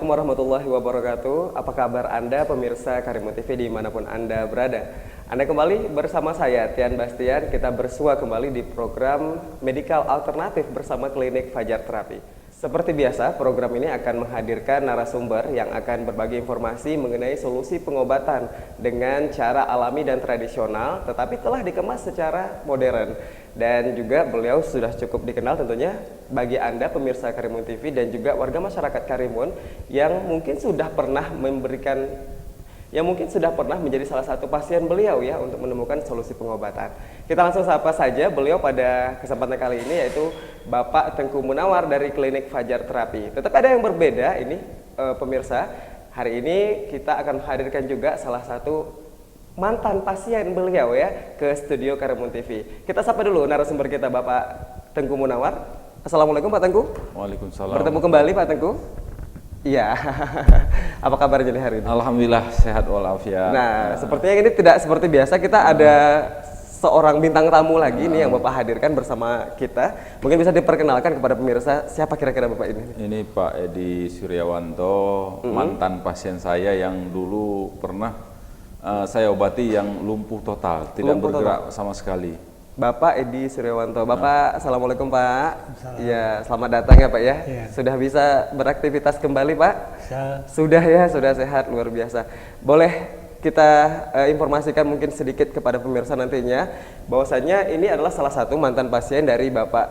Assalamualaikum warahmatullahi wabarakatuh. Apa kabar Anda pemirsa Karimun TV dimanapun Anda berada? Anda kembali bersama saya Tian Bastian. Kita bersua kembali di program Medikal Alternatif bersama Klinik Fajar Terapi. Seperti biasa, program ini akan menghadirkan narasumber yang akan berbagi informasi mengenai solusi pengobatan dengan cara alami dan tradisional, tetapi telah dikemas secara modern. Dan juga beliau sudah cukup dikenal tentunya bagi Anda pemirsa Karimun TV dan juga warga masyarakat Karimun yang mungkin sudah pernah menjadi salah satu pasien beliau ya untuk menemukan solusi pengobatan. Kita langsung sapa saja beliau pada kesempatan kali ini, yaitu Bapak Tengku Munawar dari Klinik Fajar Terapi. Tetapi ada yang berbeda ini pemirsa. Hari ini kita akan menghadirkan juga salah satu mantan pasien beliau ya ke studio Karimun TV. Kita sapa dulu narasumber kita, Bapak Tengku Munawar. Assalamualaikum Pak Tengku. Waalaikumsalam. Bertemu kembali Pak Tengku. Iya. Apa kabarnya nih hari ini? Alhamdulillah sehat walafiat. Nah, sepertinya ini tidak seperti biasa, kita ada seorang bintang tamu lagi nih yang Bapak hadirkan bersama kita. Mungkin bisa diperkenalkan kepada pemirsa, siapa kira-kira Bapak ini? Ini Pak Edi Suryawanto, mantan pasien saya yang dulu pernah saya obati yang lumpuh total, tidak bergerak sama sekali. Bapak Edi Suryawanto. Bapak, Assalamualaikum Pak. Iya, selamat datang ya Pak ya. Sudah bisa beraktivitas kembali Pak? Sudah ya, sudah sehat, luar biasa. Boleh kita informasikan mungkin sedikit kepada pemirsa nantinya bahwasanya ini adalah salah satu mantan pasien dari Bapak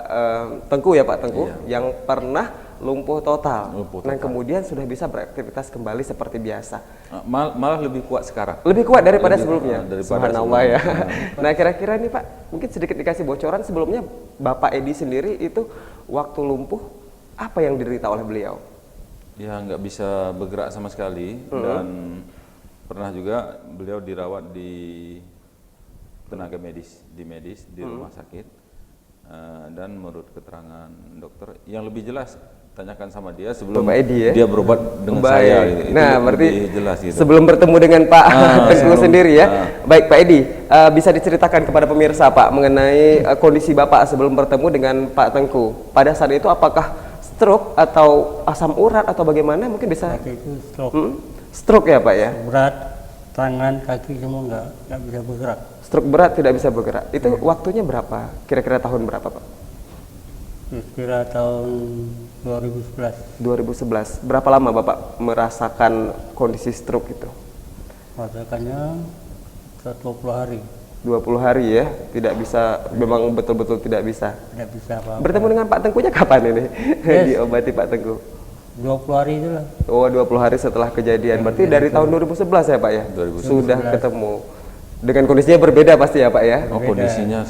Tengku ya Pak Tengku, yang pernah lumpuh total. Nah, kemudian sudah bisa beraktivitas kembali seperti biasa. Malah lebih kuat sekarang. Lebih kuat daripada sebelumnya. Subhanallah ya. Nah, kira-kira nih Pak, mungkin sedikit dikasih bocoran sebelumnya Bapak Edi sendiri itu waktu lumpuh apa yang diderita oleh beliau? Ya, nggak bisa bergerak sama sekali dan pernah juga beliau dirawat di tenaga medis di rumah sakit. Dan menurut keterangan dokter yang lebih jelas, tanyakan sama dia sebelum dia berobat dengan saya gitu. Nah, berarti jelas gitu. Sebelum bertemu dengan Pak Tengku sendiri ya. Baik Pak Edi, bisa diceritakan kepada pemirsa Pak mengenai kondisi Bapak sebelum bertemu dengan Pak Tengku. Pada saat itu apakah stroke atau asam urat atau bagaimana? Mungkin bisa. Itu stroke. Stroke ya Pak ya. Berat, tangan, kaki semua nggak bisa bergerak. Stroke berat, tidak bisa bergerak. Itu waktunya berapa? Kira-kira tahun berapa Pak? Kira tahun 2011. 2011. Berapa lama Bapak merasakan kondisi stroke itu? Merasakannya 20 hari. 20 hari ya, tidak bisa, memang betul-betul tidak bisa. Tidak bisa apa-apa. Bertemu dengan Pak Tengkunya kapan ini? Diobati Pak Tengku? 20 hari itulah. Oh, 20 hari setelah kejadian. Berarti dari tahun 2011 ya Pak ya? 2011. Sudah ketemu. Dengan kondisinya berbeda pasti ya Pak ya? Oh, kondisinya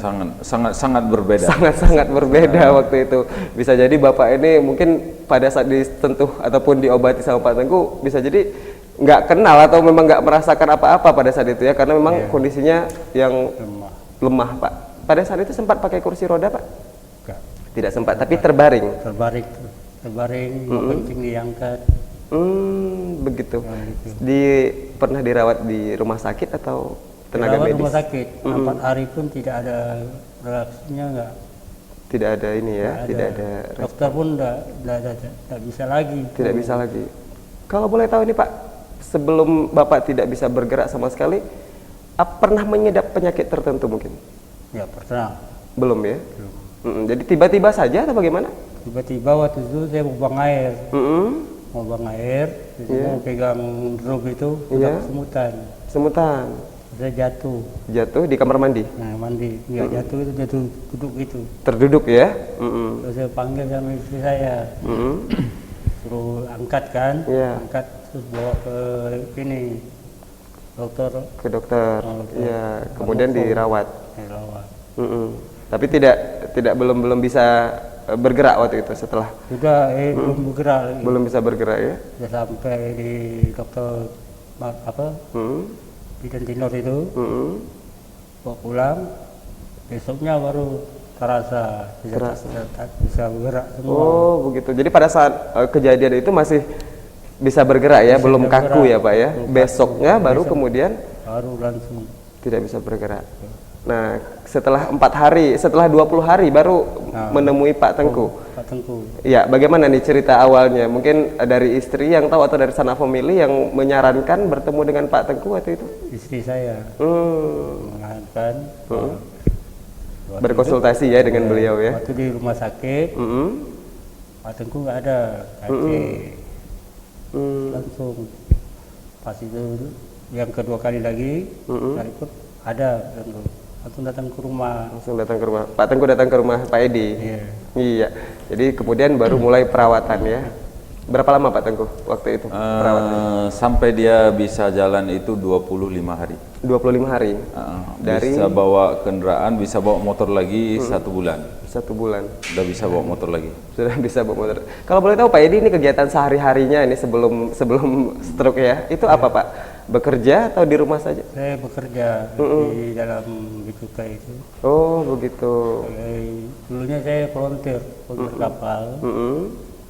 sangat berbeda. Sangat berbeda waktu itu. Bisa jadi Bapak ini mungkin pada saat disentuh ataupun diobati sama Pak Tengku bisa jadi nggak kenal atau memang nggak merasakan apa-apa pada saat itu ya, karena memang kondisinya yang lemah Pak. Pada saat itu sempat pakai kursi roda Pak? Enggak. Tidak sempat, tapi terbaring. Terbaring, kencing diangkat. Begitu. Nah, gitu. Pernah dirawat di rumah sakit atau tenaga medis? Rumah sakit. 4 hari pun tidak ada reaksinya, enggak. Tidak ada ini ya, tidak ada. Dokter pun tidak bisa lagi. Tidak bisa lagi. Kalau boleh tahu ini Pak, sebelum Bapak tidak bisa bergerak sama sekali, pernah mengidap penyakit tertentu mungkin? Ya, pernah. Belum ya? Jadi tiba-tiba saja atau bagaimana? Tiba-tiba waktu itu saya mau buang air. Mau buang air, mau pegang drum itu, udah kesemutan. Semutan. Saya jatuh. Jatuh di kamar mandi? Nah, mandi. Nggak jatuh itu, jatuh duduk gitu. Terduduk ya? Terus saya panggil sama istri saya. Suruh angkat kan? Angkat terus bawa ke sini. Dokter. Ke dokter. Ya, kemudian dirawat. Tapi belum bisa bergerak waktu itu setelah. Sudah belum bergerak. Belum bisa bergerak ya? Sudah sampai di dokter Bidan Tinor itu. Bawa pulang. Besoknya baru terasa bisa bergerak semua. Oh begitu. Jadi pada saat kejadian itu masih bisa bergerak ya, belum kaku ya Pak ya. Besoknya baru kemudian langsung tidak bisa bergerak. Nah, setelah 4 hari, setelah 20 hari baru menemui Pak Tengku. Tengku. Iya, bagaimana nih cerita awalnya? Mungkin dari istri yang tahu atau dari sana family yang menyarankan bertemu dengan Pak Tengku waktu itu? Istri saya menyarankan berkonsultasi ya dengan beliau ya. Waktu di rumah sakit, Pak Tengku nggak ada, langsung pas itu yang kedua kali lagi saya ikut ada Tengku. Langsung datang ke rumah. Langsung datang ke rumah. Pak Tengku datang ke rumah Pak Edi. Iya. Iya. Jadi kemudian baru mulai perawatan ya. Berapa lama Pak Tengku waktu itu perawatan? Sampai dia bisa jalan itu 25 hari. 25 hari. Dari Bisa bawa kendaraan, bisa bawa motor lagi 1 bulan. 1 bulan. Udah bisa bawa motor lagi. Sudah bisa bawa motor. Kalau boleh tahu Pak Edi ini kegiatan sehari-harinya ini sebelum stroke ya. Itu apa Pak? Bekerja atau di rumah saja? Saya bekerja di dalam Bikuka itu. Oh, begitu. Dulunya saya volunteer kapal.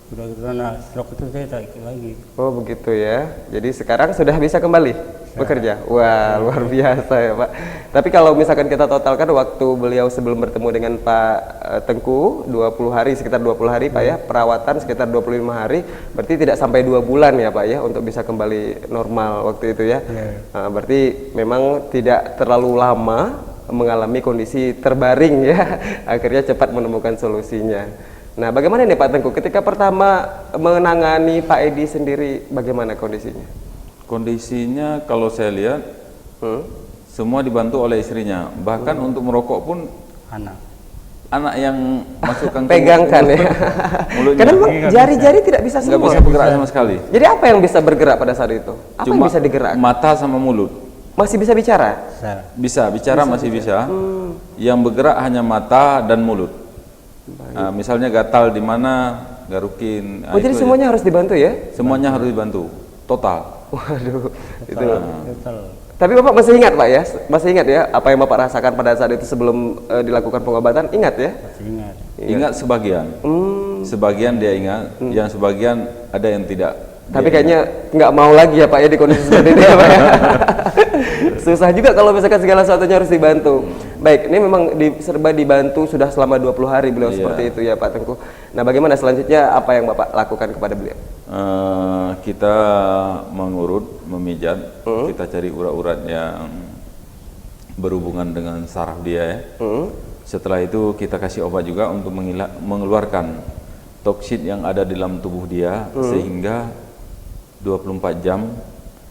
Sudah karena stroke itu saya tak ikut lagi. Oh, begitu ya. Jadi sekarang sudah bisa kembali bekerja. Wah, luar biasa ya, Pak. Tapi kalau misalkan kita totalkan waktu beliau sebelum bertemu dengan Pak Tengku 20 hari, sekitar 20 hari Pak ya, perawatan sekitar 25 hari, berarti tidak sampai 2 bulan ya Pak ya untuk bisa kembali normal waktu itu ya. Nah, berarti memang tidak terlalu lama mengalami kondisi terbaring ya. Akhirnya cepat menemukan solusinya. Nah, bagaimana nih Pak Tengku ketika pertama menangani Pak Edi sendiri, bagaimana kondisinya? Kondisinya kalau saya lihat semua dibantu oleh istrinya. Bahkan untuk merokok pun anak yang masukkan ke pegangkan ya. mulutnya. Karena jari-jari tidak bisa Nggak semua. bisa bergerak sama sekali. Jadi apa yang bisa bergerak pada saat itu? Apa yang bisa digerakkan? Mata sama mulut. Masih bisa bicara? Bisa, bicara masih bisa. Yang bergerak hanya mata dan mulut. Nah, misalnya gatal di mana, garukin. Oh, jadi semuanya harus dibantu ya? Semuanya harus dibantu, total. Waduh, itu. Total. Tapi Bapak masih ingat Pak ya? Masih ingat ya apa yang Bapak rasakan pada saat itu sebelum dilakukan pengobatan? Ingat ya? Masih ingat. Ingat sebagian. Sebagian dia ingat, yang sebagian ada yang tidak. Tapi kayaknya nggak mau lagi ya Pak ya di kondisi seperti ini ya Pak ya. Susah juga kalau misalkan segala sesuatunya harus dibantu. Baik, ini memang serba dibantu sudah selama 20 hari beliau seperti itu ya Pak Tengku. Nah, bagaimana selanjutnya apa yang Bapak lakukan kepada beliau? Kita mengurut, memijat, kita cari urat-urat yang berhubungan dengan saraf dia ya. Setelah itu kita kasih obat juga untuk mengeluarkan toksin yang ada di dalam tubuh dia sehingga 24 jam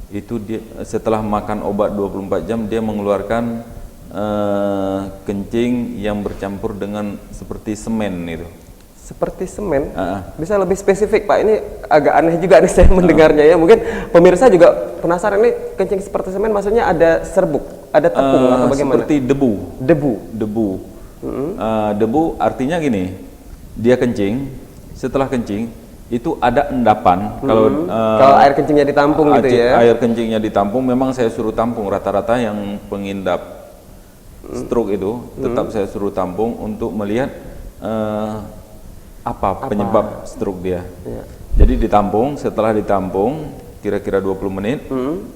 itu dia, setelah makan obat 24 jam dia mengeluarkan kencing yang bercampur dengan seperti semen itu. Seperti semen? Bisa lebih spesifik Pak, ini agak aneh juga nih saya mendengarnya ya. Mungkin pemirsa juga penasaran, ini kencing seperti semen maksudnya ada serbuk, ada tepung atau bagaimana? Seperti debu. Debu artinya gini, dia kencing, setelah kencing itu ada endapan. Kalau air kencingnya ditampung gitu ya? Air kencingnya ditampung, memang saya suruh tampung rata-rata yang pengidap stroke itu tetap saya suruh tampung untuk melihat apa penyebab stroke dia. Jadi ditampung, setelah ditampung kira-kira 20 menit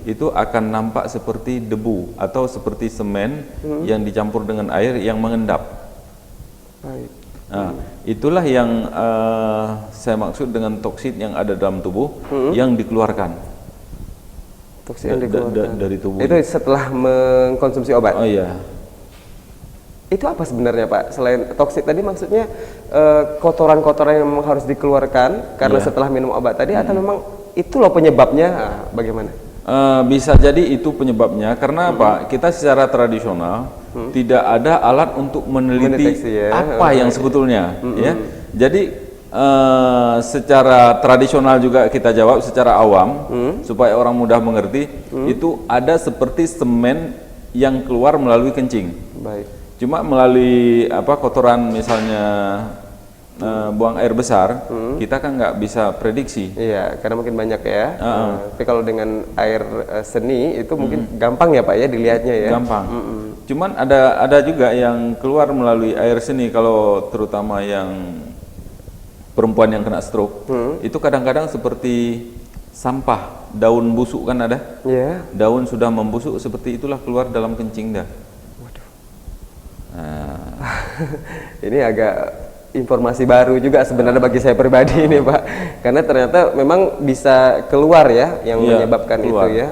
itu akan nampak seperti debu atau seperti semen yang dicampur dengan air yang mengendap. Nah, itulah yang saya maksud dengan toksin yang ada dalam tubuh yang dikeluarkan. Toksin yang dikeluarkan dari tubuh. Itu setelah mengkonsumsi obat? Oh iya. Itu apa sebenarnya Pak? Selain toksin tadi maksudnya kotoran-kotoran yang memang harus dikeluarkan karena setelah minum obat tadi atau memang itu loh penyebabnya? Bagaimana? Bisa jadi itu penyebabnya karena apa? Kita secara tradisional tidak ada alat untuk meneliti apa yang sebetulnya ya. Jadi secara tradisional juga kita jawab secara awam supaya orang mudah mengerti, itu ada seperti semen yang keluar melalui kencing. Baik. Cuma melalui kotoran misalnya buang air besar, kita kan nggak bisa prediksi. Iya, karena mungkin banyak ya. Tapi kalau dengan air seni itu mungkin gampang ya Pak ya dilihatnya ya. Gampang. Cuman ada juga yang keluar melalui air seni, kalau terutama yang perempuan yang kena stroke, itu kadang-kadang seperti sampah, daun busuk kan ada. Daun sudah membusuk seperti itulah keluar dalam kencing dah. Ini agak informasi baru juga sebenarnya bagi saya pribadi ini Pak, karena ternyata memang bisa keluar ya yang menyebabkan keluar. Itu ya.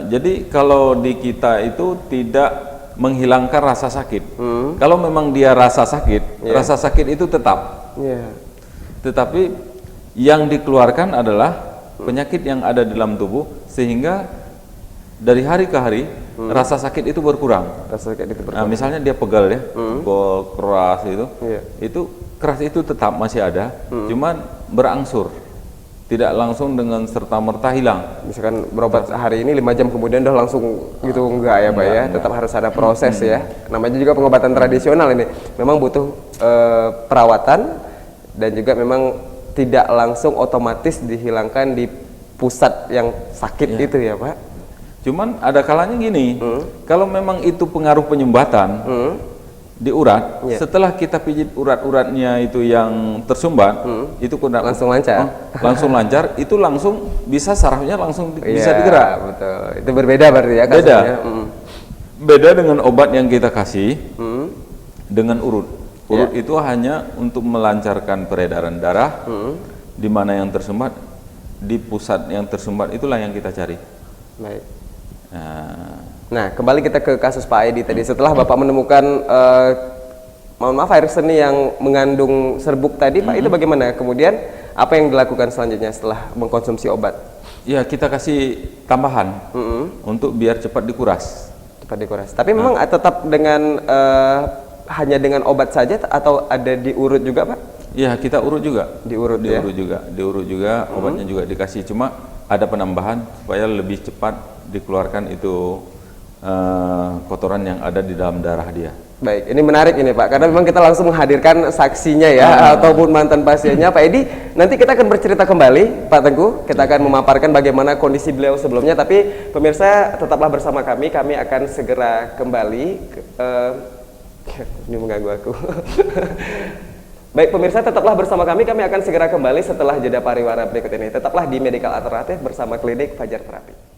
Jadi kalau di kita itu tidak menghilangkan rasa sakit. Kalau memang dia rasa sakit itu tetap. Tetapi yang dikeluarkan adalah penyakit yang ada di dalam tubuh, sehingga dari hari ke hari rasa sakit itu berkurang. Rasa sakit itu berkurang. Nah, misalnya dia pegal ya, pukul keras itu keras itu tetap masih ada, cuman berangsur, tidak langsung dengan serta merta hilang. Misalkan berobat hari ini 5 jam kemudian udah langsung gitu, enggak ya Pak ya, tetap harus ada proses ya. Namanya juga pengobatan tradisional ini, memang butuh perawatan dan juga memang tidak langsung otomatis dihilangkan di pusat yang sakit itu ya Pak. Cuman ada kalanya gini, kalau memang itu pengaruh penyumbatan di urat, setelah kita pijit urat-uratnya itu yang tersumbat, itu langsung lancar. Langsung lancar, itu langsung bisa sarafnya langsung bisa digerak. Betul. Itu berbeda berarti ya kasusnya. Beda dengan obat yang kita kasih dengan urut. Urut itu hanya untuk melancarkan peredaran darah, di mana yang tersumbat, di pusat yang tersumbat itulah yang kita cari. Baik. Nah, kembali kita ke kasus Pak Edi tadi. Setelah Bapak menemukan mohon maaf air seni yang mengandung serbuk tadi, Pak, itu bagaimana? Kemudian apa yang dilakukan selanjutnya setelah mengkonsumsi obat? Ya, kita kasih tambahan untuk biar cepat dikuras. Cepat dikuras. Tapi memang tetap dengan hanya dengan obat saja atau ada diurut juga, Pak? Iya, kita urut juga. Diurut juga, obatnya juga dikasih. Cuma ada penambahan supaya lebih cepat dikeluarkan itu kotoran yang ada di dalam darah dia. Baik, ini menarik ini Pak, karena memang kita langsung menghadirkan saksinya ya, ataupun mantan pasiennya Pak Edi. Nanti kita akan bercerita kembali Pak Tengku, kita akan memaparkan bagaimana kondisi beliau sebelumnya. Tapi pemirsa tetaplah bersama kami akan segera kembali. Ini mengganggu aku. Baik pemirsa, tetaplah bersama kami akan segera kembali setelah jeda pariwara berikut ini. Tetaplah di Medical Alternatif bersama Klinik Fajar Terapi.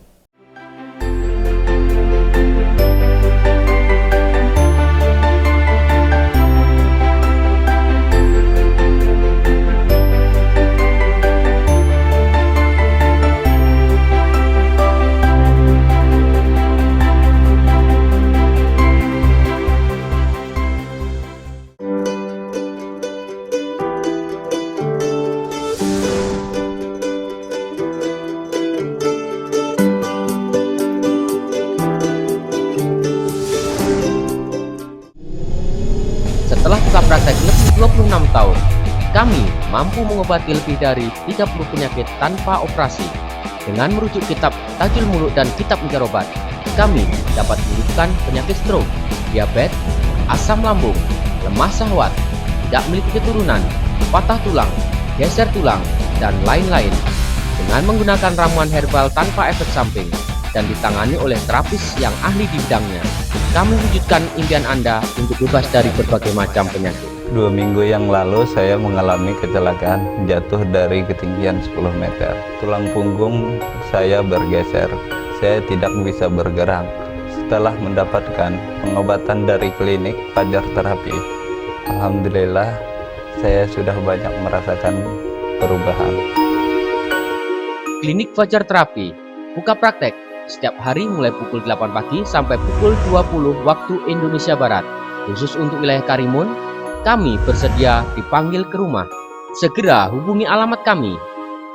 Praktek lebih 26 tahun, kami mampu mengobati lebih dari 30 penyakit tanpa operasi. Dengan merujuk kitab Tajul Muluk dan kitab Mujarobat, kami dapat menyembuhkan penyakit stroke, diabetes, asam lambung, lemah syahwat, tidak memiliki keturunan, patah tulang, geser tulang, dan lain-lain. Dengan menggunakan ramuan herbal tanpa efek samping dan ditangani oleh terapis yang ahli di bidangnya, kami wujudkan impian Anda untuk bebas dari berbagai macam penyakit. 2 minggu yang lalu saya mengalami kecelakaan jatuh dari ketinggian 10 meter. Tulang punggung saya bergeser. Saya tidak bisa bergerak. Setelah mendapatkan pengobatan dari klinik Fajar Terapi, alhamdulillah saya sudah banyak merasakan perubahan. Klinik Fajar Terapi buka praktek setiap hari mulai pukul 8 pagi sampai pukul 20 waktu Indonesia Barat. Khusus untuk wilayah Karimun, kami bersedia dipanggil ke rumah. Segera hubungi alamat kami.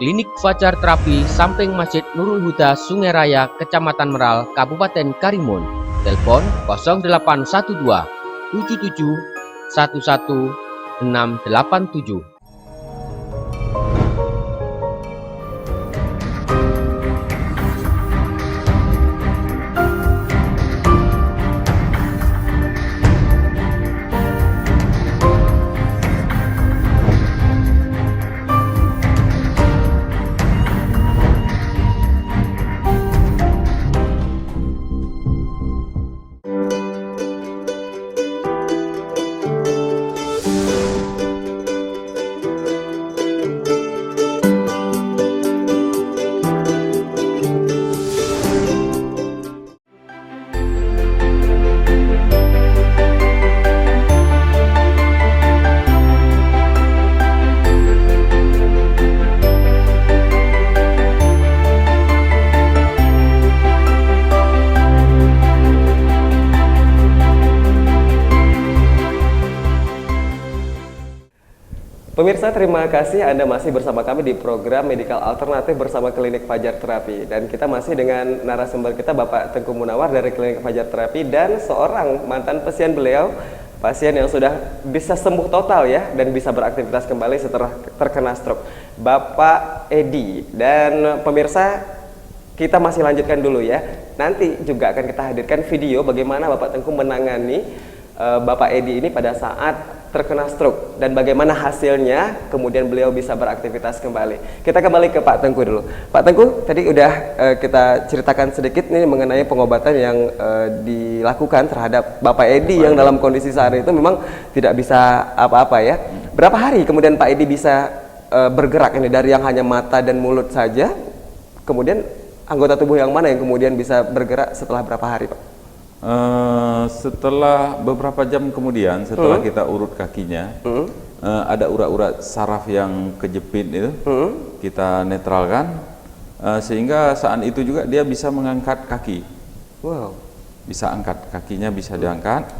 Klinik Fajar Terapi samping Masjid Nurul Huda Sungai Raya, Kecamatan Meral, Kabupaten Karimun. Telepon 0812 77 11 687. Pemirsa, terima kasih Anda masih bersama kami di program Medikal Alternatif bersama Klinik Fajar Terapi. Dan kita masih dengan narasumber kita Bapak Tengku Munawar dari Klinik Fajar Terapi dan seorang mantan pasien beliau, pasien yang sudah bisa sembuh total ya dan bisa beraktivitas kembali setelah terkena stroke, Bapak Edi. Dan pemirsa, kita masih lanjutkan dulu ya. Nanti juga akan kita hadirkan video bagaimana Bapak Tengku menangani Bapak Edi ini pada saat terkena stroke dan bagaimana hasilnya kemudian beliau bisa beraktivitas kembali. Kita kembali ke Pak Tengku dulu. Pak Tengku, tadi udah kita ceritakan sedikit nih mengenai pengobatan yang dilakukan terhadap Bapak Edi yang dalam kondisi saat itu memang tidak bisa apa-apa ya. Berapa hari kemudian Pak Edi bisa bergerak ini dari yang hanya mata dan mulut saja, kemudian anggota tubuh yang mana yang kemudian bisa bergerak setelah berapa hari, Pak? Setelah beberapa jam kemudian, setelah kita urut kakinya, ada urat-urat saraf yang kejepit itu, kita netralkan, sehingga saat itu juga dia bisa mengangkat kaki. Wow. Bisa angkat, kakinya bisa diangkat.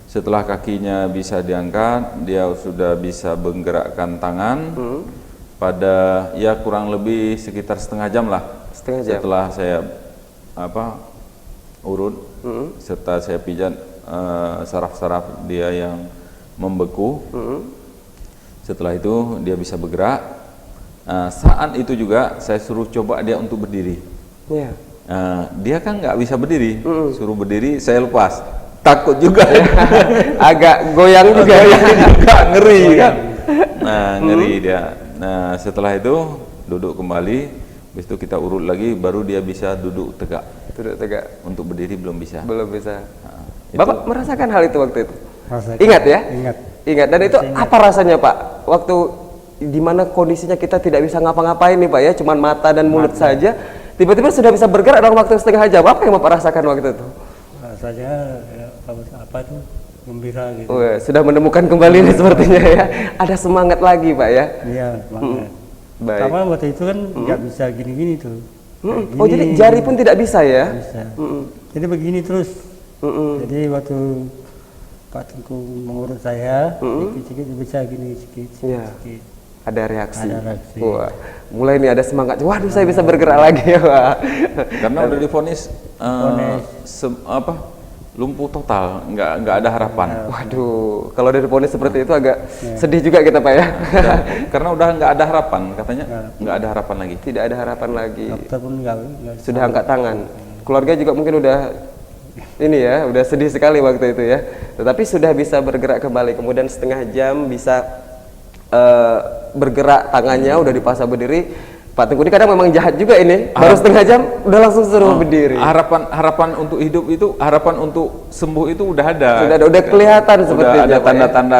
Setelah kakinya bisa diangkat, dia sudah bisa menggerakkan tangan. Pada ya kurang lebih sekitar setengah jam lah. Setengah jam. Setelah saya urut, serta saya pijat saraf-saraf dia yang membeku. Setelah itu dia bisa bergerak. Saat itu juga saya suruh coba dia untuk berdiri. Yeah. Dia kan nggak bisa berdiri, suruh berdiri saya lepas. Takut juga, agak goyang juga, ngeri kan. Nah ngeri dia. Nah setelah itu duduk kembali, habis itu kita urut lagi, baru dia bisa duduk tegak. Duduk tegak. Untuk berdiri belum bisa. Belum bisa. Itu. Bapak merasakan hal itu waktu itu? Rasakan. Ingat ya? Ingat. Ingat. Dan itu apa rasanya Pak? Waktu dimana kondisinya kita tidak bisa ngapa-ngapain nih Pak ya, cuman mata dan mulut saja, tiba-tiba sudah bisa bergerak dalam waktu setengah jam. Apa yang Bapak rasakan waktu itu? Rasanya ya, apa tuh gembira gitu. Oh, ya, sudah menemukan kembali nih sepertinya ya. Ada semangat lagi Pak ya. Iya, semangat. Baik. Pertama waktu itu kan nggak bisa gini-gini tuh. Oh jadi jari pun tidak bisa ya? Bisa. Jadi begini terus. Jadi waktu Pak Tengku mengurus saya, sedikit-sedikit bisa gini sedikit. Ada reaksi. Ada reaksi. Wah, mulai nih ada semangat. Waduh, saya bisa bergerak lagi. Wah. Karena udah divonis lumpuh total, nggak ada harapan. Waduh, kalau dari ponis seperti itu agak sedih juga kita Pak ya. Karena udah nggak ada harapan, katanya nggak ada harapan lagi. Tidak ada harapan lagi. Dokter pun nggak Sudah angkat tangan. Keluarga juga mungkin udah ini ya, udah sedih sekali waktu itu ya. Tetapi sudah bisa bergerak kembali. Kemudian setengah jam bisa bergerak tangannya, udah dipaksa berdiri. Pak Tengku ini kadang memang jahat juga ini. Baru setengah jam udah langsung suruh berdiri. Harapan untuk hidup itu, harapan untuk sembuh itu udah ada. Udah kelihatan sepertinya. Udah ada tanda-tanda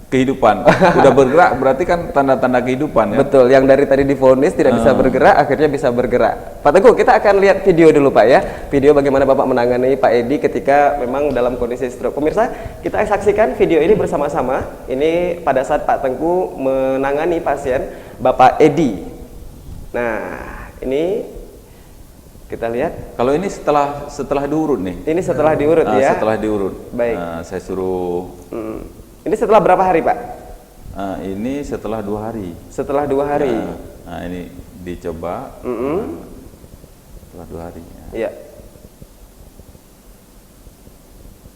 kehidupan. Udah bergerak berarti kan tanda-tanda kehidupan ya. Betul, yang dari tadi divonis tidak bisa bergerak, akhirnya bisa bergerak. Pak Tengku, kita akan lihat video dulu Pak ya. Video bagaimana Bapak menangani Pak Edi ketika memang dalam kondisi stroke. Pemirsa, kita saksikan video ini bersama-sama. Ini pada saat Pak Tengku menangani pasien Bapak Edi. Nah, ini kita lihat. Kalau ini setelah diurut nih. Ini setelah diurut ya. Setelah diurut. Baik. Saya suruh. Ini setelah berapa hari Pak? Ini setelah 2 hari. Setelah 2 hari. Nah, ini dicoba. Setelah 2 hari. Iya.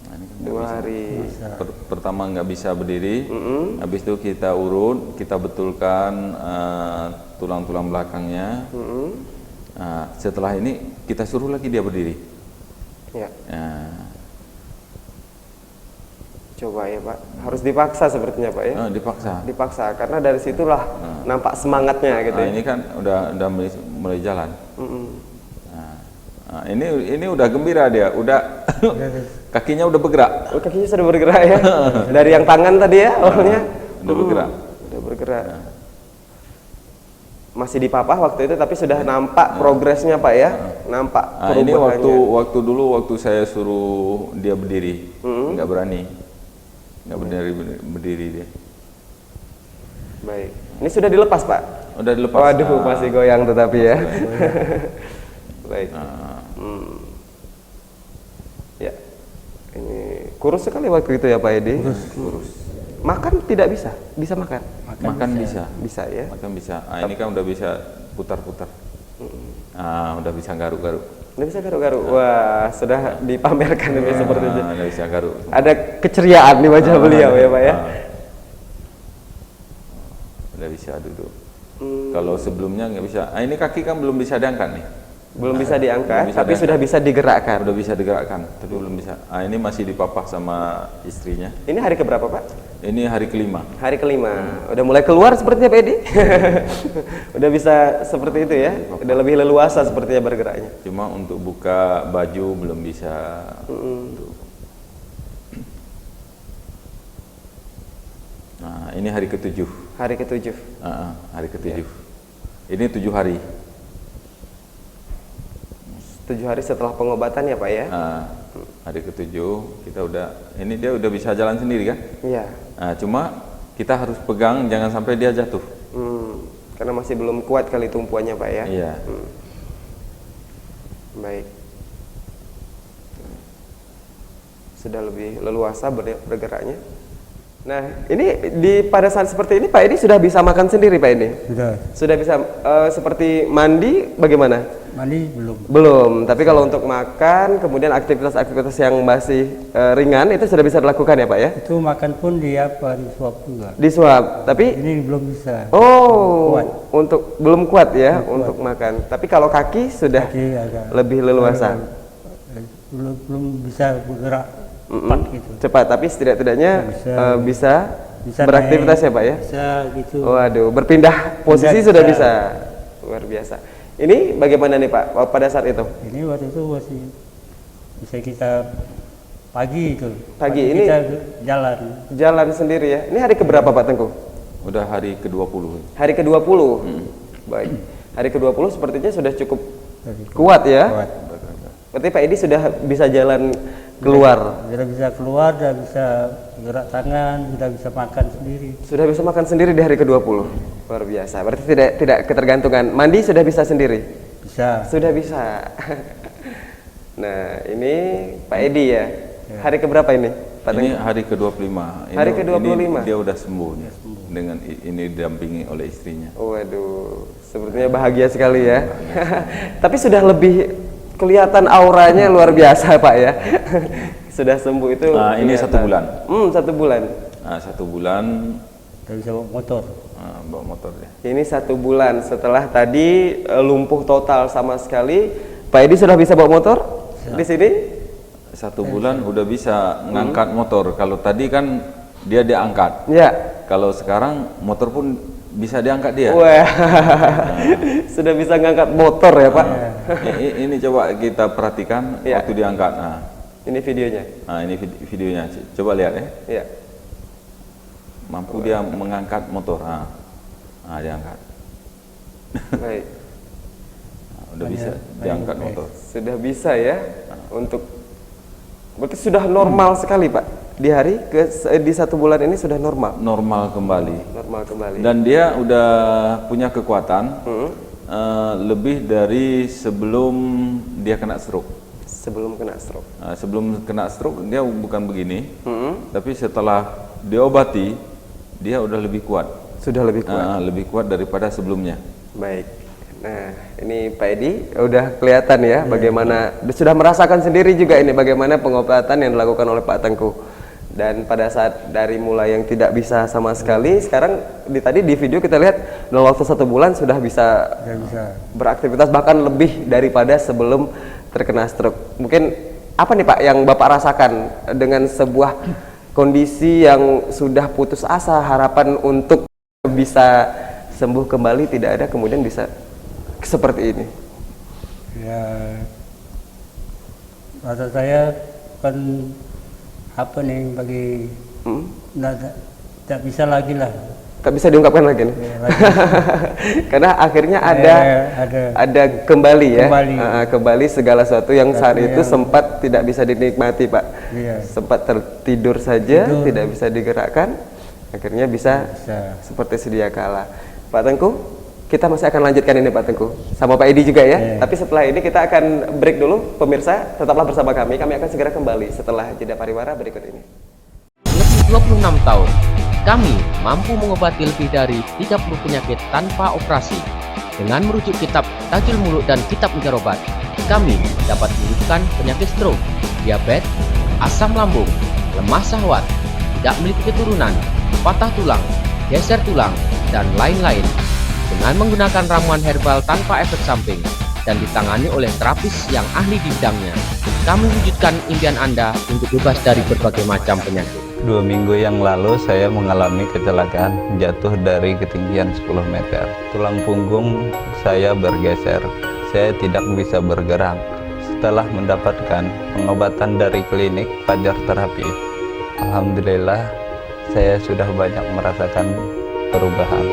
Nah, ini kan 2 hari. Pertama nggak bisa berdiri. Habis itu kita urut, kita betulkan tulang-tulang belakangnya. Nah, setelah ini kita suruh lagi dia berdiri. Ya. Nah. Coba ya Pak, harus dipaksa sepertinya Pak ya. Dipaksa karena dari situlah nampak semangatnya gitu. Nah, ini kan udah mulai jalan. Nah, ini udah gembira dia, udah kakinya udah bergerak. Oh, kakinya sudah bergerak ya. Dari yang tangan tadi ya awalnya. Udah bergerak. Udah bergerak. Masih dipapah waktu itu tapi sudah nampak progresnya Pak ya. Nampak ini perubahannya. waktu saya suruh dia berdiri, nggak berani. Nggak berdiri dia. Baik. Ini sudah dilepas Pak? Udah dilepas. Waduh, masih goyang tetapi ya. Baik. Ya. Ini kurus sekali waktu itu ya Pak Edi. Kurus. Makan tidak bisa? Bisa makan? Makan bisa. Bisa ya. Makan bisa. Ah, ini kan udah bisa putar-putar. Ah, udah bisa garuk-garuk. Udah bisa garuk-garuk. Wah, sudah dipamerkan ini seperti itu. Udah bisa garuk. Ada keceriaan di wajah beliau ya Pak ya. Udah bisa duduk. Kalau sebelumnya nggak bisa. Ah, ini kaki kan belum bisa diangkat nih. Belum bisa diangkat, belum bisa tapi diangkat. sudah bisa digerakkan. Udah bisa digerakkan, tapi belum bisa. Ah, ini masih dipapah sama istrinya. Ini hari keberapa Pak? Ini hari kelima. Hari kelima. Udah mulai keluar sepertinya Pak Edi. Udah bisa seperti itu ya. Udah lebih leluasa sepertinya bergeraknya. Cuma untuk buka baju belum bisa. Nah, ini hari ketujuh. Hari ketujuh. Hari ketujuh. Ini 7 hari. 7 hari setelah pengobatan ya Pak ya? Hari ketujuh kita udah, ini dia udah bisa jalan sendiri kan? Iya. Nah, cuma kita harus pegang jangan sampai dia jatuh. Karena masih belum kuat kali tumpuannya Pak ya? Iya. Baik. Sudah lebih leluasa bergeraknya. Nah, ini pada saat seperti ini Pak Edi sudah bisa makan sendiri Pak Edi? Sudah bisa seperti mandi bagaimana? Mandi belum. Belum, tapi kalau untuk makan, kemudian aktivitas-aktivitas yang masih ringan itu sudah bisa dilakukan ya Pak ya? Itu makan pun disuap juga. Disuap, tapi Ini belum bisa. oh, Kuat. belum kuat ya untuk makan. Tapi kalau kaki sudah Kaki agak lebih leluasa. belum bisa bergerak cepat gitu. Cepat, tapi setidak-tidaknya bisa beraktivitas naik, ya Pak ya? Bisa gitu. Waduh, berpindah posisi Bisa. sudah bisa. Luar biasa. Ini bagaimana nih Pak pada saat itu? Ini waktu itu masih bisa kita pagi itu. Pagi ini kita jalan. jalan sendiri ya. Ini hari keberapa Pak Tengku? Udah hari ke-20. Hari ke-20. Baik. Hari ke-20 sepertinya sudah cukup kuat ya. Kuat. Berarti Pak Edi sudah bisa jalan keluar. Sudah bisa keluar, sudah bisa gerak tangan, sudah bisa makan sendiri. Sudah bisa makan sendiri di hari ke-20. Luar biasa. Berarti tidak ketergantungan. Mandi sudah bisa sendiri. Bisa. Sudah bisa. Nah, ini Pak Edi ya. Hari keberapa ini? Pak Ini Tengku? hari ke-25. Hari ke-25. Ini dia udah sembuh. Dengan ini didampingi oleh istrinya. Waduh, sepertinya bahagia sekali ya. Tapi sudah lebih kelihatan auranya luar biasa Pak ya. Sudah sembuh itu. Nah, ini 1 bulan. 1 bulan. Nah, 1 bulan Sudah bisa bawa motor. bawa motor dia. Ini 1 bulan setelah tadi lumpuh total sama sekali. Pak Edi sudah bisa bawa motor di sini? 1 bulan udah bisa ngangkat motor. Kalau tadi kan dia diangkat. Ya. Kalau sekarang motor pun bisa diangkat dia. Wah, sudah bisa ngangkat motor ya Pak. Ini coba kita perhatikan Ya. waktu diangkat. Nah, Ini videonya. ini videonya. Coba lihat ya. Ya. Mampu dia mengangkat motor. Nah, diangkat. Baik. Nah, udah bisa diangkat motor. Sudah bisa ya untuk berarti sudah normal sekali Pak. Di di 1 bulan ini sudah normal. Normal kembali. Normal kembali. Dan dia udah punya kekuatan lebih dari sebelum dia kena stroke. Sebelum kena stroke. Nah, sebelum kena stroke dia bukan begini, tapi setelah diobati dia udah lebih kuat. Sudah lebih kuat. Lebih kuat daripada sebelumnya. Baik. Nah, ini Pak Edi udah kelihatan ya bagaimana sudah merasakan sendiri juga ini bagaimana pengobatan yang dilakukan oleh Pak Tengku. Dan pada saat dari mulai yang tidak bisa sama sekali, sekarang tadi di video kita lihat dalam waktu 1 bulan sudah bisa beraktivitas bahkan lebih daripada sebelum terkena stroke. Mungkin apa nih Pak yang Bapak rasakan dengan sebuah kondisi yang sudah putus asa, harapan untuk bisa sembuh kembali tidak ada, kemudian bisa seperti ini? Ya, rasa saya kan apa nih bagi tidak bisa lagi lah. Tak bisa diungkapkan lagi nih. Ya, lagi. Karena akhirnya ada kembali ya. Kembali segala sesuatu yang saat itu sempat tidak bisa dinikmati Pak. Iya. Sempat tertidur saja, tidak bisa digerakkan. Akhirnya bisa seperti sedia kala. Pak Tengku, kita masih akan lanjutkan ini Pak Tengku sama Pak Edi juga ya. Tapi setelah ini kita akan break dulu. Pemirsa, tetaplah bersama kami. Kami akan segera kembali setelah jeda pariwara berikut ini. Lebih 26 tahun, Kami mampu mengobati lebih dari 30 penyakit tanpa operasi. Dengan merujuk kitab Tajul Muluk dan kitab Mujarobat, kami dapat menyembuhkan penyakit stroke, diabetes, asam lambung, lemah syahwat, tidak memiliki keturunan, patah tulang, geser tulang, dan lain-lain. Dengan menggunakan ramuan herbal tanpa efek samping dan ditangani oleh terapis yang ahli di bidangnya, kami wujudkan impian Anda untuk bebas dari berbagai macam penyakit. 2 minggu yang lalu saya mengalami kecelakaan jatuh dari ketinggian 10 meter. Tulang punggung saya bergeser. Saya tidak bisa bergerak. Setelah mendapatkan pengobatan dari klinik Fajar Terapi, alhamdulillah saya sudah banyak merasakan perubahan.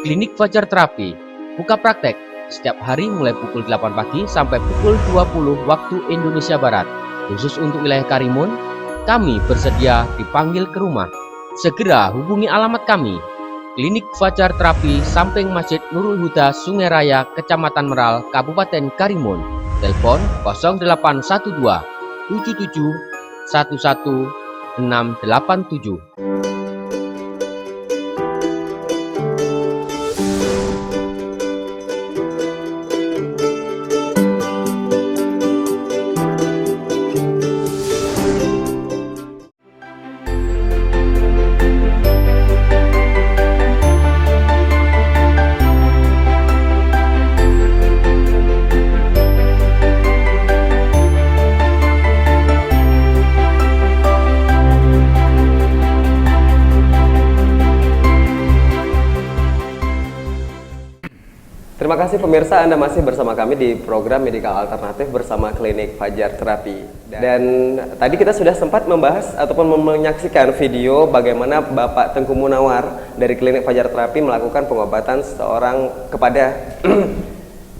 Klinik Fajar Terapi buka praktek setiap hari mulai pukul 8 pagi sampai pukul 20 waktu Indonesia Barat. Khusus untuk wilayah Karimun, kami bersedia dipanggil ke rumah. Segera hubungi alamat kami. Klinik Fajar Terapi samping Masjid Nurul Huda, Sungai Raya, Kecamatan Meral, Kabupaten Karimun. Telepon 0812 77 11 687. Terima kasih pemirsa, Anda masih bersama kami di program Medikal Alternatif bersama Klinik Fajar Terapi. Dan tadi kita sudah sempat membahas ataupun menyaksikan video bagaimana Bapak Tengku Munawar dari Klinik Fajar Terapi melakukan pengobatan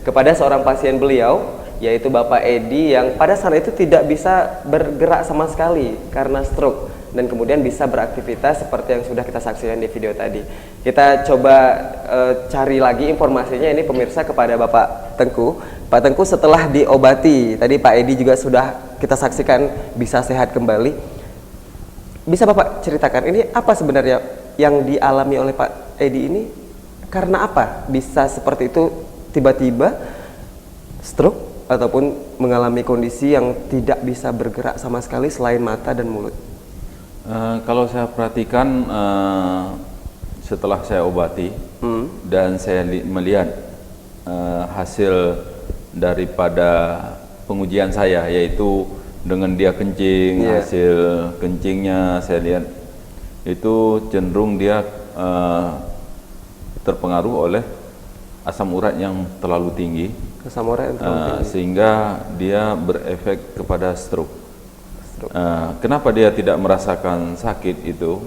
kepada seorang pasien beliau, yaitu Bapak Edi, yang pada saat itu tidak bisa bergerak sama sekali karena stroke, dan kemudian bisa beraktivitas seperti yang sudah kita saksikan di video tadi. Kita coba cari lagi informasinya ini pemirsa kepada Bapak Tengku. Pak Tengku, setelah diobati, tadi Pak Edi juga sudah kita saksikan bisa sehat kembali. Bisa Bapak ceritakan ini apa sebenarnya yang dialami oleh Pak Edi ini? Karena apa bisa seperti itu, tiba-tiba stroke ataupun mengalami kondisi yang tidak bisa bergerak sama sekali selain mata dan mulut? Kalau saya perhatikan setelah saya obati dan saya melihat hasil daripada pengujian saya, yaitu dengan dia kencing, hasil kencingnya saya lihat itu cenderung dia terpengaruh oleh asam urat yang terlalu tinggi, sehingga dia berefek kepada stroke. Kenapa dia tidak merasakan sakit itu?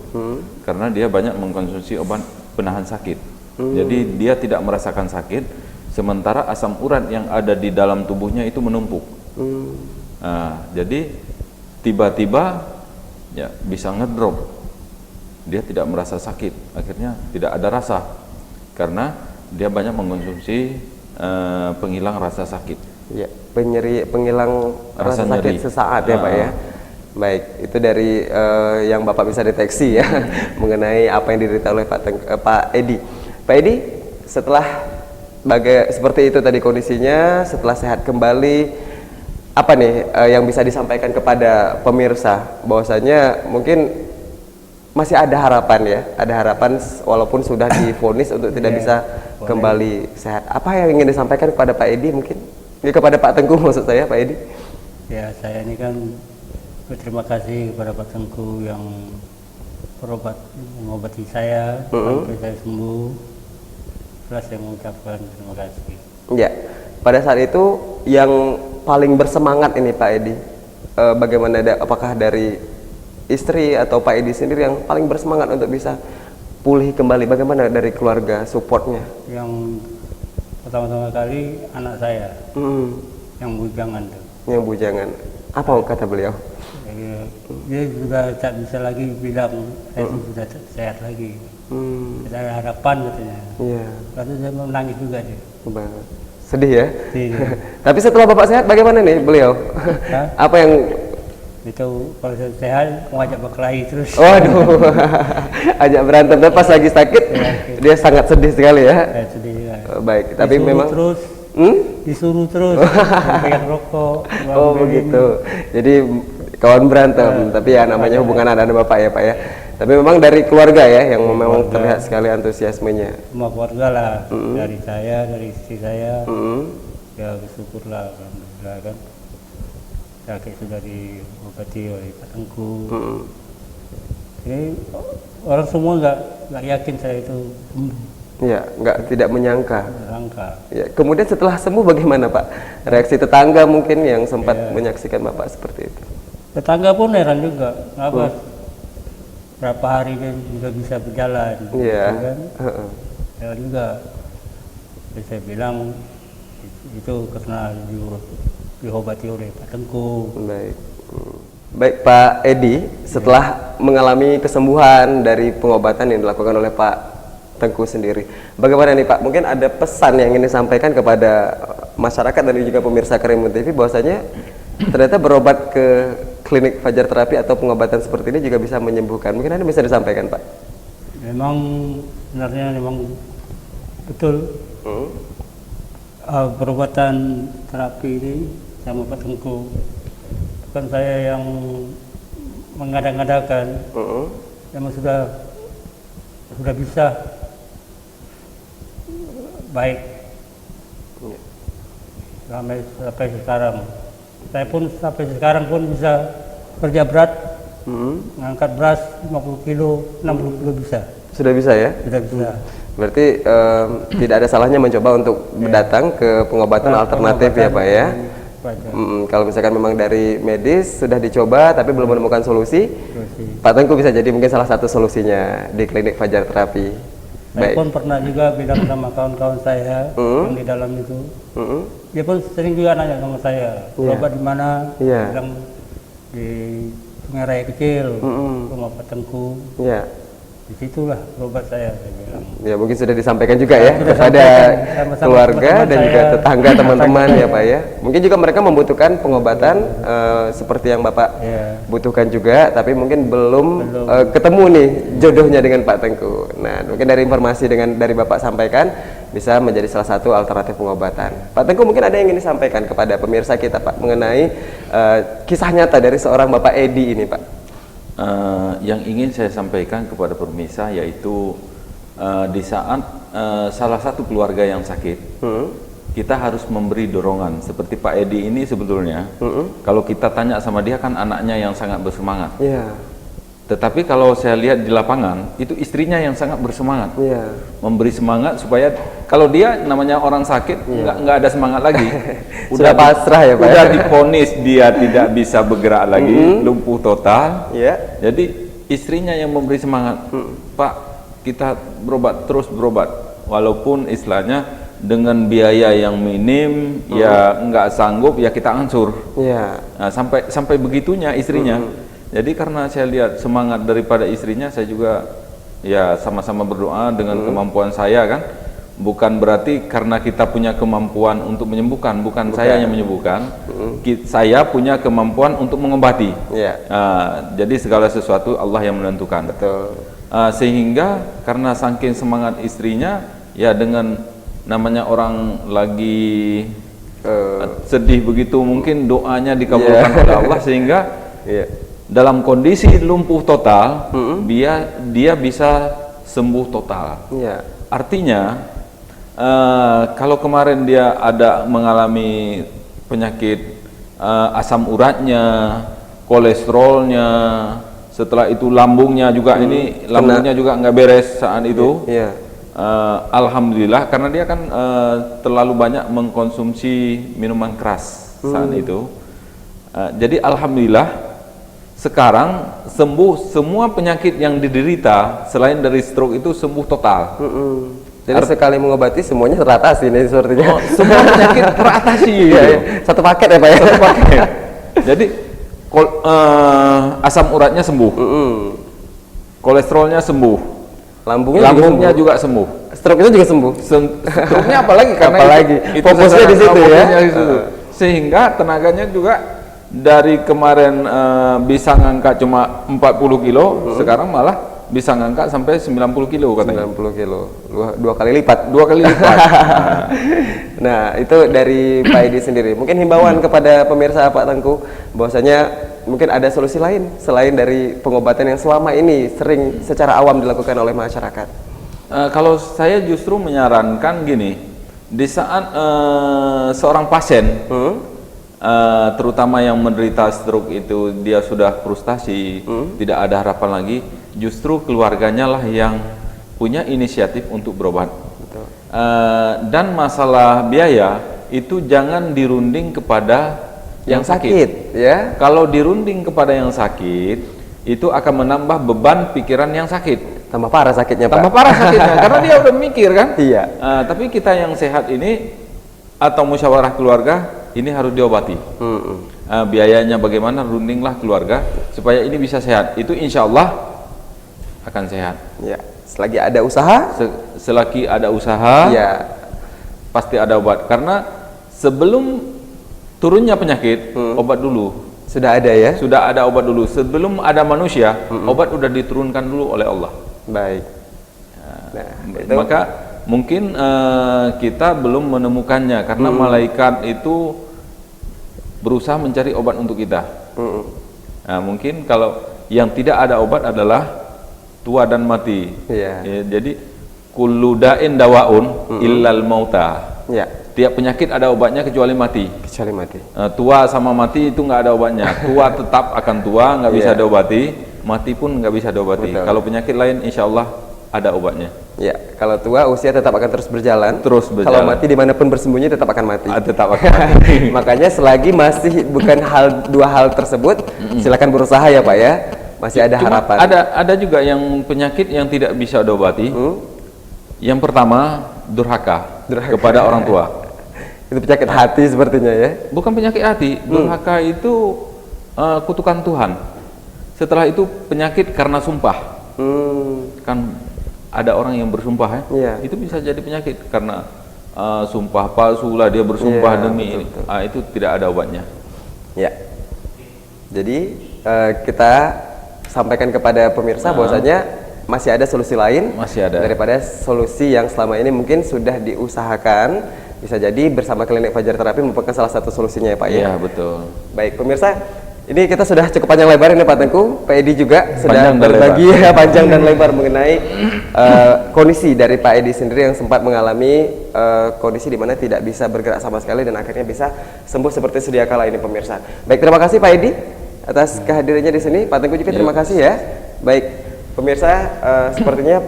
Karena dia banyak mengkonsumsi obat penahan sakit. Jadi dia tidak merasakan sakit, sementara asam urat yang ada di dalam tubuhnya itu menumpuk. Jadi tiba-tiba ya bisa ngedrop. Dia tidak merasa sakit, akhirnya tidak ada rasa karena dia banyak mengkonsumsi penghilang rasa sakit. Ya, penghilang rasa sakit sesaat ya Pak ya. Baik, itu dari yang Bapak bisa deteksi ya mengenai apa yang diderita oleh Pak Edi. Pak Edi, setelah seperti itu tadi kondisinya, setelah sehat kembali, apa nih yang bisa disampaikan kepada pemirsa bahwasanya mungkin masih ada harapan ya, ada harapan walaupun sudah divonis untuk tidak bisa kembali sehat. Apa yang ingin disampaikan kepada Pak Edi mungkin? Ini kepada Pak Tengku maksud saya, Pak Edi. Ya, saya ini kan berterima kasih kepada Pak Tengku yang mengobati saya sampai saya sembuh. Terus saya mengucapkan terima kasih. Ya, pada saat itu yang paling bersemangat ini Pak Edi, bagaimana apakah dari istri atau Pak Edi sendiri yang paling bersemangat untuk bisa pulih kembali? Bagaimana dari keluarga supportnya? Yang pertama-tama kali anak saya, yang bujangan tuh. Yang bujangan. Apa kata beliau? Dia juga tak bisa lagi bilang saya sudah sehat lagi. Ada harapan katanya. Iya. Lalu saya menangis juga dia. Sedih ya? Sedih. Tapi setelah Bapak sehat bagaimana nih beliau? Apa yang Itu kalau saya sehat ngajak berkelahi terus. Waduh, ajak berantem. Dan pas lagi sakit, dia sangat sedih sekali ya. Saya sedih juga. Baik, tapi Disuruh memang terus, disuruh terus pegang rokok. oh begitu. Jadi kawan berantem, tapi ya namanya hubungan anak dan bapak ya Pak ya. Tapi memang dari keluarga ya yang memang terlihat sekali antusiasmenya. Semua keluarga lah, dari saya, dari istri saya. Ya bersyukurlah, alhamdulillah kan. Sakit sudah diobati oleh Pak Tengku. Ini orang semua nggak yakin saya itu sembuh. Ya, tidak menyangka. Langka. Ya, kemudian setelah sembuh bagaimana Pak? Reaksi tetangga mungkin yang sempat menyaksikan Bapak seperti itu. Tetangga pun heran juga, kenapa berapa hari dia juga bisa berjalan. Iya. Gitu kan? Heran juga. Jadi saya bilang itu karena diobati oleh Pak Tengku. Baik. Baik Pak Edi, setelah mengalami kesembuhan dari pengobatan yang dilakukan oleh Pak Tengku sendiri, bagaimana nih Pak? Mungkin ada pesan yang ingin disampaikan kepada masyarakat dan juga pemirsa Karimun TV bahwasanya ternyata berobat ke klinik Fajar Terapi atau pengobatan seperti ini juga bisa menyembuhkan. Mungkin Anda bisa disampaikan Pak? Memang sebenarnya memang betul perobatan terapi ini sama Pak Tengku. Bukan saya yang mengada-ngadakan, memang sudah bisa baik sampai sekarang. Saya pun sampai sekarang pun bisa kerja berat, mengangkat beras 50 kilo, 60 kilo bisa. Sudah bisa ya? Sudah bisa. Berarti tidak ada salahnya mencoba untuk datang ke pengobatan alternatif ya Pak ya? Kalau misalkan memang dari medis sudah dicoba tapi belum menemukan solusi, Pak Tengku bisa jadi mungkin salah satu solusinya di klinik Fajar Terapi. Saya pun pernah juga bilang sama kawan-kawan saya yang di dalam itu, dia pun sering juga nanya sama saya, berobat di mana? Bilang di Sungai Raya Kecil, rumah Pak Tengku. Disitulah berobat saya bilang. Ya mungkin sudah disampaikan juga ya kepada keluarga dan juga tetangga teman-teman ya Pak ya. Mungkin juga mereka membutuhkan pengobatan seperti yang Bapak butuhkan juga, tapi mungkin belum ketemu nih jodohnya dengan Pak Tengku. Nah mungkin dari informasi dari Bapak sampaikan bisa menjadi salah satu alternatif pengobatan. Pak Tengku mungkin ada yang ingin disampaikan kepada pemirsa kita Pak mengenai kisah nyata dari seorang Bapak Edi ini Pak. Yang ingin saya sampaikan kepada pemirsa yaitu di saat salah satu keluarga yang sakit, kita harus memberi dorongan. Seperti Pak Edi ini sebetulnya, kalau kita tanya sama dia kan anaknya yang sangat bersemangat. Tetapi kalau saya lihat di lapangan, itu istrinya yang sangat bersemangat, memberi semangat supaya kalau dia namanya orang sakit nggak ada semangat lagi, udah pasrah ya Pak. Udah divonis dia tidak bisa bergerak lagi, lumpuh total. Jadi istrinya yang memberi semangat, Pak kita terus berobat, walaupun istilahnya dengan biaya yang minim, ya nggak sanggup ya kita angsur. Nah, sampai begitunya istrinya. Jadi karena saya lihat semangat daripada istrinya, saya juga ya sama-sama berdoa dengan kemampuan saya kan. Bukan berarti karena kita punya kemampuan untuk menyembuhkan, bukan saya yang menyembuhkan, saya punya kemampuan untuk mengobati. Jadi segala sesuatu Allah yang menentukan. Sehingga karena saking semangat istrinya, ya dengan namanya orang lagi sedih begitu, mungkin doanya dikabulkan oleh Allah sehingga dalam kondisi lumpuh total, dia bisa sembuh total. Artinya, kalau kemarin dia ada mengalami penyakit asam uratnya, kolesterolnya, setelah itu lambungnya juga ini lambungnya juga nggak beres saat itu. Alhamdulillah, karena dia kan terlalu banyak mengkonsumsi minuman keras saat itu. Jadi alhamdulillah. Sekarang sembuh semua penyakit yang diderita selain dari stroke itu sembuh total. Jadi sekali mengobati semuanya teratasi nih sepertinya. Semua penyakit teratasi. Satu paket ya Pak ya. Satu paket. Jadi asam uratnya sembuh, kolesterolnya sembuh, lambungnya juga sembuh. Stroke-nya juga sembuh. Stroke-nya apalagi karena itu fokusnya di situ ya. Sehingga tenaganya juga dari kemarin bisa ngangkat cuma 40 kilo, sekarang malah bisa ngangkat sampai 90 kilo katanya. 90 kilo, dua kali lipat. 2 kali lipat. Nah, itu dari Pak Edi sendiri. Mungkin himbauan kepada pemirsa Pak Tengku, bahwasanya mungkin ada solusi lain selain dari pengobatan yang selama ini sering secara awam dilakukan oleh masyarakat. Kalau saya justru menyarankan gini, di saat seorang pasien, terutama yang menderita stroke itu dia sudah frustasi, tidak ada harapan lagi, justru keluarganya lah yang punya inisiatif untuk berobat. Betul. Dan masalah biaya itu jangan dirunding kepada yang sakit. Ya. Kalau dirunding kepada yang sakit, itu akan menambah beban pikiran yang sakit. Tambah parah sakitnya, Pak. Tambah parah sakitnya, karena dia udah mikir kan. Iya. Tapi kita yang sehat ini atau musyawarah keluarga ini harus diobati. Biayanya bagaimana, rundinglah keluarga supaya ini bisa sehat. Itu insya Allah akan sehat. Ya. Selagi ada usaha, Selagi ada usaha, ya, pasti ada obat. Karena sebelum turunnya penyakit, obat dulu. sudah ada ya. Sudah ada obat dulu. Sebelum ada manusia, obat sudah diturunkan dulu oleh Allah. Baik. Nah, itu Maka mungkin kita belum menemukannya karena malaikat itu berusaha mencari obat untuk kita. Nah, mungkin kalau yang tidak ada obat adalah tua dan mati. Iya. Ya, jadi kullu da'in dawaun illal mauta. Ya, Tiap penyakit ada obatnya kecuali mati. kecuali mati. Tua sama mati itu nggak ada obatnya. Tua tetap akan tua, nggak bisa Iya. diobati. Mati pun nggak bisa diobati. Betul. Kalau penyakit lain, insya Allah ada obatnya. Ya, kalau tua usia tetap akan terus berjalan. Terus Kalau berjalan. mati dimanapun bersembunyi tetap akan mati. Tetap akan mati. Makanya selagi masih bukan dua hal tersebut, silakan berusaha ya Pak ya. Masih ada Cuma harapan. ada juga yang penyakit yang tidak bisa diobati. Yang pertama durhaka kepada orang tua. Itu penyakit hati sepertinya ya. Bukan penyakit hati, durhaka itu kutukan Tuhan. Setelah itu penyakit karena sumpah. Kan ada orang yang bersumpah ya. Iya. Itu bisa jadi penyakit karena sumpah palsu lah, dia bersumpah Iya, demi ini. Itu tidak ada obatnya. Ya. Jadi kita sampaikan kepada pemirsa bahwasanya masih ada solusi lain Masih ada. daripada solusi yang selama ini mungkin sudah diusahakan. Bisa jadi bersama klinik Fajar Terapi merupakan salah satu solusinya ya Pak ya. Iya, betul. Baik pemirsa, ini kita sudah cukup panjang lebar ini Pak Tengku. Pak Edi juga sudah Panjang dan berbagi ya, panjang dan lebar mengenai kondisi dari Pak Edi sendiri yang sempat mengalami kondisi di mana tidak bisa bergerak sama sekali dan akhirnya bisa sembuh seperti sedia kala ini pemirsa. Baik, terima kasih Pak Edi atas kehadirannya di sini. Pak Tengku juga terima kasih ya. Baik pemirsa, sepertinya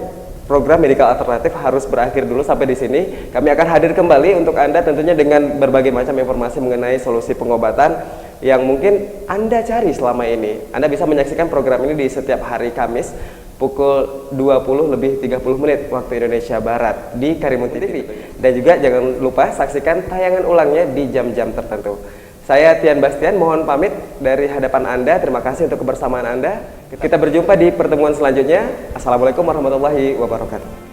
program Medikal Alternatif harus berakhir dulu sampai di sini. Kami akan hadir kembali untuk Anda tentunya dengan berbagai macam informasi mengenai solusi pengobatan yang mungkin Anda cari selama ini. Anda bisa menyaksikan program ini di setiap hari Kamis pukul 20:30 waktu Indonesia Barat di Karimun TV. Dan juga jangan lupa saksikan tayangan ulangnya di jam-jam tertentu. Saya Tian Bastian, mohon pamit dari hadapan Anda. Terima kasih untuk kebersamaan Anda. Kita berjumpa di pertemuan selanjutnya. Assalamualaikum warahmatullahi wabarakatuh.